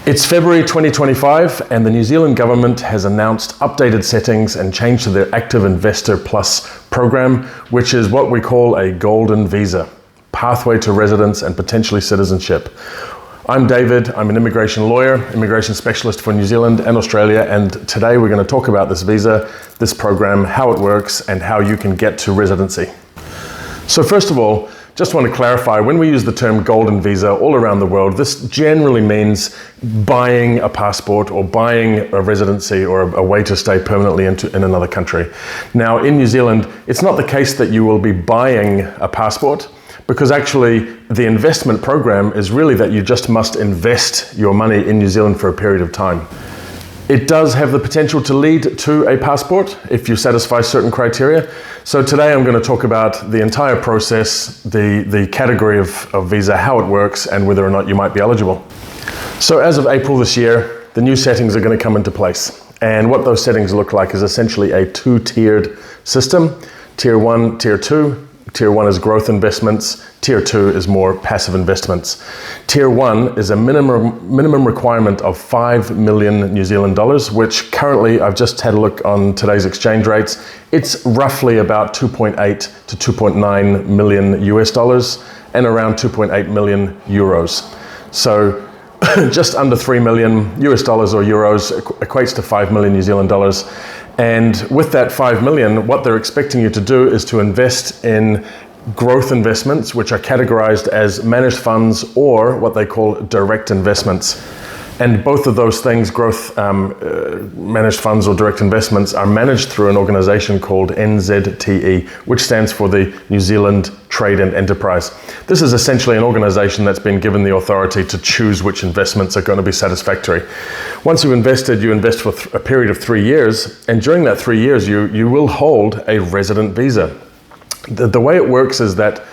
It's February 2025 and the New Zealand government has announced updated settings and change to their Active Investor Plus program, which is what we call a golden visa, pathway to residence and potentially citizenship. I'm David, I'm an immigration lawyer, immigration specialist for New Zealand and Australia, and today we're going to talk about this visa, this program, how it works, and how you can get to residency. So first of all, just want to clarify, when we use the term golden visa all around the world, this generally means buying a passport or buying a residency or a way to stay permanently in another country. Now in New Zealand, it's not the case that you will be buying a passport, because actually the investment program is really that you just must invest your money in New Zealand for a period of time. It does have the potential to lead to a passport if you satisfy certain criteria. So today I'm going to talk about the entire process, the category of visa, how it works, and whether or not you might be eligible. So as of April this year, the new settings are going to come into place. And what those settings look like is essentially a two-tiered system. Tier 1, Tier 2. Tier 1 is growth investments, Tier 2 is more passive investments. Tier 1 is a minimum requirement of 5 million New Zealand dollars, which currently, I've just had a look on today's exchange rates, it's roughly about 2.8 to 2.9 million US dollars and around 2.8 million euros. So just under 3 million US dollars or euros equates to 5 million New Zealand dollars. And with that 5 million, what they're expecting you to do is to invest in growth investments, which are categorized as managed funds or what they call direct investments. And both of those things, growth managed funds or direct investments, are managed through an organization called NZTE, which stands for the New Zealand Trade and Enterprise. This is essentially an organization that's been given the authority to choose which investments are going to be satisfactory. Once you've invested, you invest for a period of 3 years, and during that 3 years, you will hold a resident visa. The way it works is that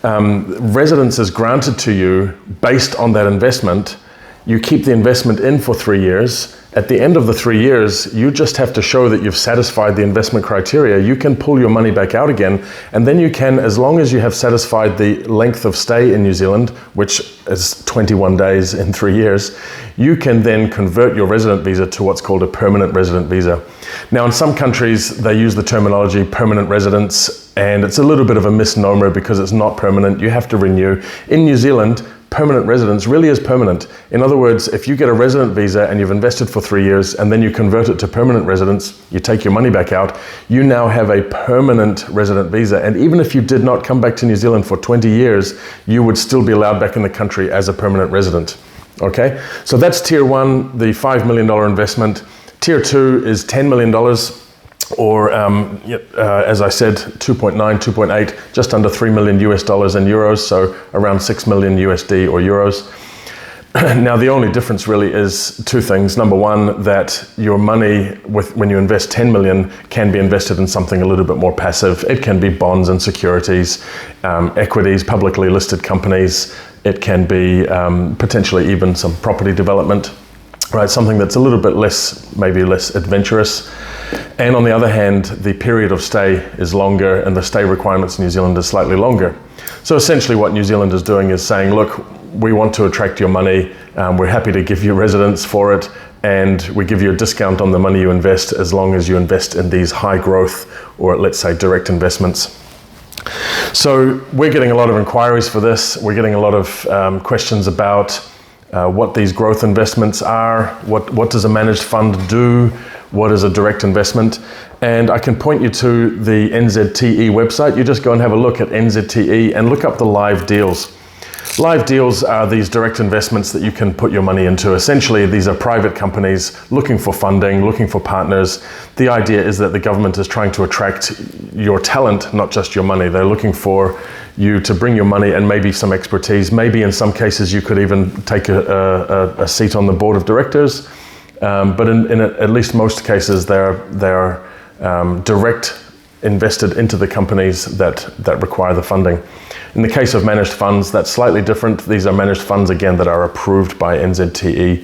residence is granted to you based on that investment. You keep the investment in for 3 years. At the end of the 3 years, you just have to show that you've satisfied the investment criteria. You can pull your money back out again, and then you can, as long as you have satisfied the length of stay in New Zealand, which is 21 days in 3 years, you can then convert your resident visa to what's called a permanent resident visa. Now, in some countries, they use the terminology permanent residence, and it's a little bit of a misnomer because it's not permanent. You have to renew. In New Zealand, permanent residence really is permanent. In other words, if you get a resident visa and you've invested for 3 years and then you convert it to permanent residence, you take your money back out, you now have a permanent resident visa. And even if you did not come back to New Zealand for 20 years, you would still be allowed back in the country as a permanent resident. Okay, so that's Tier 1, the $5 million investment. Tier 2 is $10 million. Or as I said, 2.9, 2.8, just under 3 million US dollars and euros, so around 6 million USD or euros. Now, the only difference really is two things. Number one, that your money, when you invest 10 million, can be invested in something a little bit more passive. It can be bonds and securities, equities, publicly listed companies. It can be potentially even some property development, right? Something that's a little bit maybe less adventurous. And on the other hand, the period of stay is longer and the stay requirements in New Zealand is slightly longer. So essentially what New Zealand is doing is saying, look, we want to attract your money. We're happy to give you residence for it. And we give you a discount on the money you invest as long as you invest in these high growth or let's say direct investments. So we're getting a lot of inquiries for this. We're getting a lot of questions about what these growth investments are, what does a managed fund do, what is a direct investment, and I can point you to the NZTE website. You just go and have a look at NZTE and look up the live deals. Live deals are these direct investments that you can put your money into. Essentially, these are private companies looking for funding, looking for partners. The idea is that the government is trying to attract your talent, not just your money. They're looking for you to bring your money and maybe some expertise. Maybe in some cases you could even take a seat on the board of directors. But in at least most cases, they're direct invested into the companies that require the funding. In the case of managed funds, that's slightly different. These are managed funds, again, that are approved by NZTE.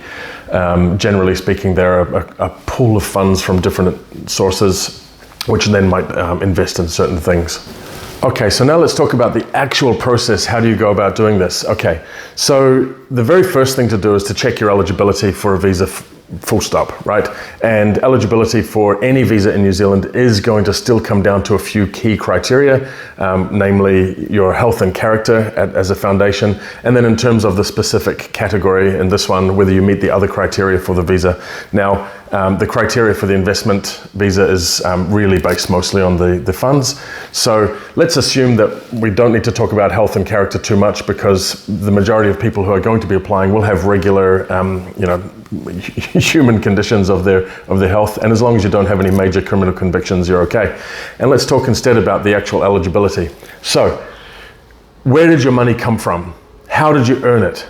Generally speaking, they're a pool of funds from different sources, which then might invest in certain things. Okay, so now let's talk about the actual process. How do you go about doing this? Okay, so the very first thing to do is to check your eligibility for a visa, full stop, right? And eligibility for any visa in New Zealand is going to still come down to a few key criteria, namely your health and character as a foundation, and then in terms of the specific category in this one, whether you meet the other criteria for the visa. Now, the criteria for the investment visa is really based mostly on the funds. So let's assume that we don't need to talk about health and character too much, because the majority of people who are going to be applying will have regular, human conditions of their health, and as long as you don't have any major criminal convictions, you're okay. And let's talk instead about the actual eligibility. So, where did your money come from? How did you earn it?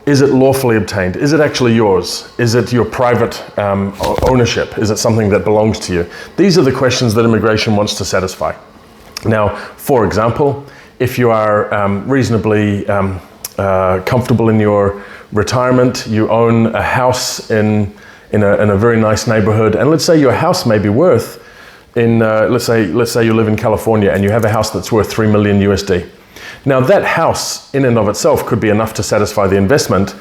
Is it lawfully obtained? Is it actually yours? Is it your private ownership? Is it something that belongs to you? These are the questions that immigration wants to satisfy. Now, for example, if you are reasonably comfortable in your retirement, you own a house in a very nice neighborhood, and let's say your house may be worth, let's say you live in California and you have a house that's worth 3 million USD. Now that house in and of itself could be enough to satisfy the investment.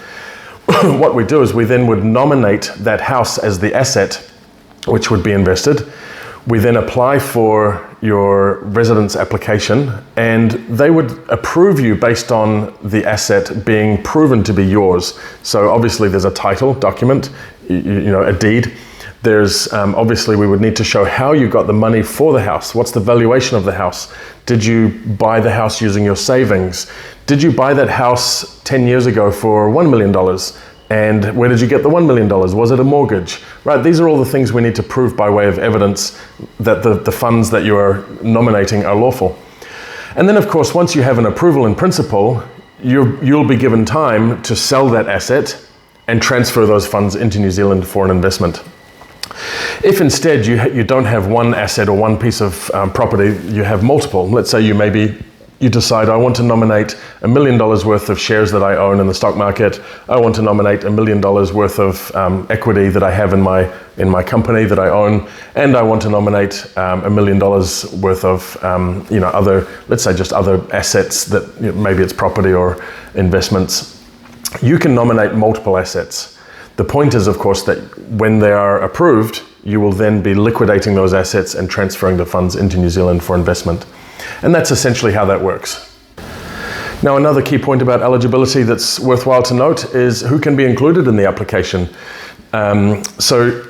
What we do is we then would nominate that house as the asset which would be invested. We then apply for your residence application, and they would approve you based on the asset being proven to be yours. So obviously there's a title document, a deed. There's obviously we would need to show how you got the money for the house. What's the valuation of the house? Did you buy the house using your savings? Did you buy that house 10 years ago for $1 million? And where did you get the $1 million? Was it a mortgage? Right, these are all the things we need to prove by way of evidence that the funds that you are nominating are lawful. And then of course, once you have an approval in principle, you'll be given time to sell that asset and transfer those funds into New Zealand for an investment. If instead you don't have one asset or one piece of property, you have multiple. Let's say you decide, I want to nominate $1 million worth of shares that I own in the stock market. I want to nominate $1 million worth of equity that I have in my company that I own, and I want to nominate $1 million worth of other, let's say just other assets that maybe it's property or investments. You can nominate multiple assets. The point is, of course, that when they are approved, you will then be liquidating those assets and transferring the funds into New Zealand for investment. And that's essentially how that works. Now, another key point about eligibility that's worthwhile to note is who can be included in the application. So,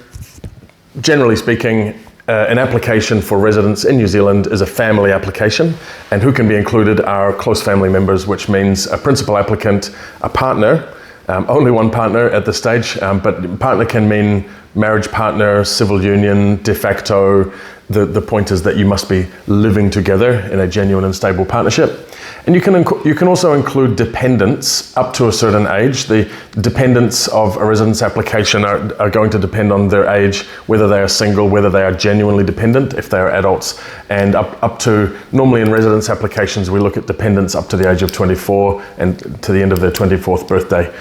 generally speaking, an application for residence in New Zealand is a family application, and who can be included are close family members, which means a principal applicant, a partner, only one partner at this stage, but partner can mean marriage partner, civil union, de facto. The point is that you must be living together in a genuine and stable partnership. And you can also include dependents up to a certain age. The dependents of a residence application are going to depend on their age, whether they are single, whether they are genuinely dependent, if they are adults, and up to, normally in residence applications, we look at dependents up to the age of 24 and to the end of their 24th birthday.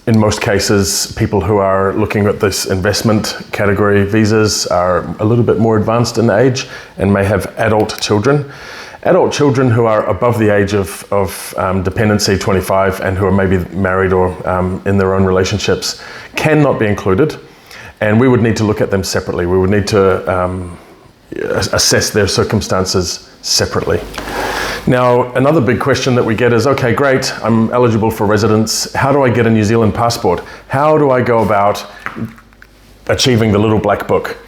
In most cases, people who are looking at this investment category visas are a little bit more advanced in age and may have adult children. Adult children who are above the age of dependency, 25, and who are maybe married or in their own relationships cannot be included, and we would need to look at them separately. We would need to assess their circumstances separately. Now, another big question that we get is, okay, great, I'm eligible for residence. How do I get a New Zealand passport? How do I go about achieving the little black book?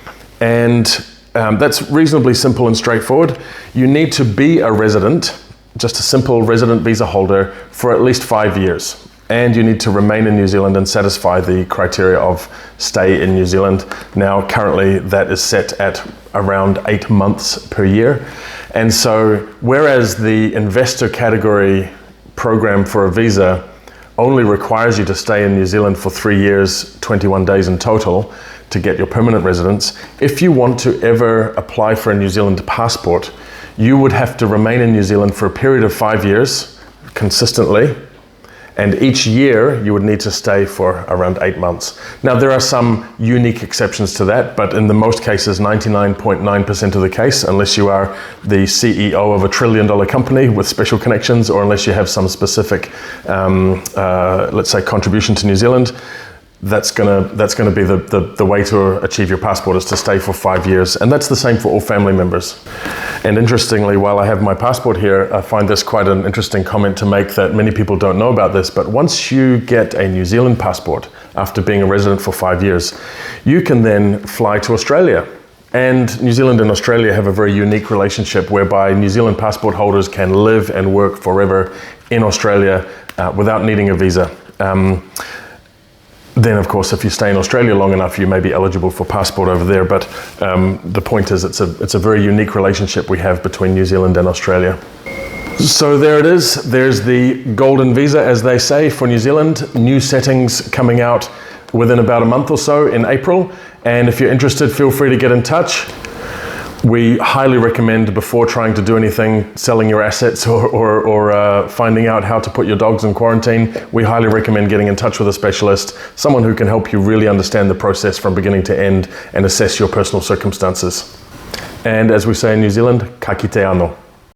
And that's reasonably simple and straightforward. You need to be a resident, just a simple resident visa holder, for at least 5 years. And you need to remain in New Zealand and satisfy the criteria of stay in New Zealand. Now, currently, that is set at around 8 months per year. And so, whereas the investor category program for a visa only requires you to stay in New Zealand for 3 years, 21 days in total, to get your permanent residence, if you want to ever apply for a New Zealand passport, you would have to remain in New Zealand for a period of 5 years, consistently, And each year you would need to stay for around 8 months. Now there are some unique exceptions to that, but in the most cases, 99.9% of the case, unless you are the CEO of a $1 trillion company with special connections, or unless you have some specific, let's say, contribution to New Zealand, that's gonna be the way to achieve your passport, is to stay for 5 years. And that's the same for all family members. And interestingly, while I have my passport here, I find this quite an interesting comment to make, that many people don't know about this, but once you get a New Zealand passport after being a resident for 5 years, you can then fly to Australia. And New Zealand and Australia have a very unique relationship, whereby New Zealand passport holders can live and work forever in Australia without needing a visa. Then, of course, if you stay in Australia long enough, you may be eligible for passport over there. But the point is, it's a very unique relationship we have between New Zealand and Australia. So there it is. There's the golden visa, as they say, for New Zealand. New settings coming out within about a month or so in April. And if you're interested, feel free to get in touch. We highly recommend, before trying to do anything, selling your assets or finding out how to put your dogs in quarantine, we highly recommend getting in touch with a specialist, someone who can help you really understand the process from beginning to end and assess your personal circumstances. And as we say in New Zealand, ka kite anō.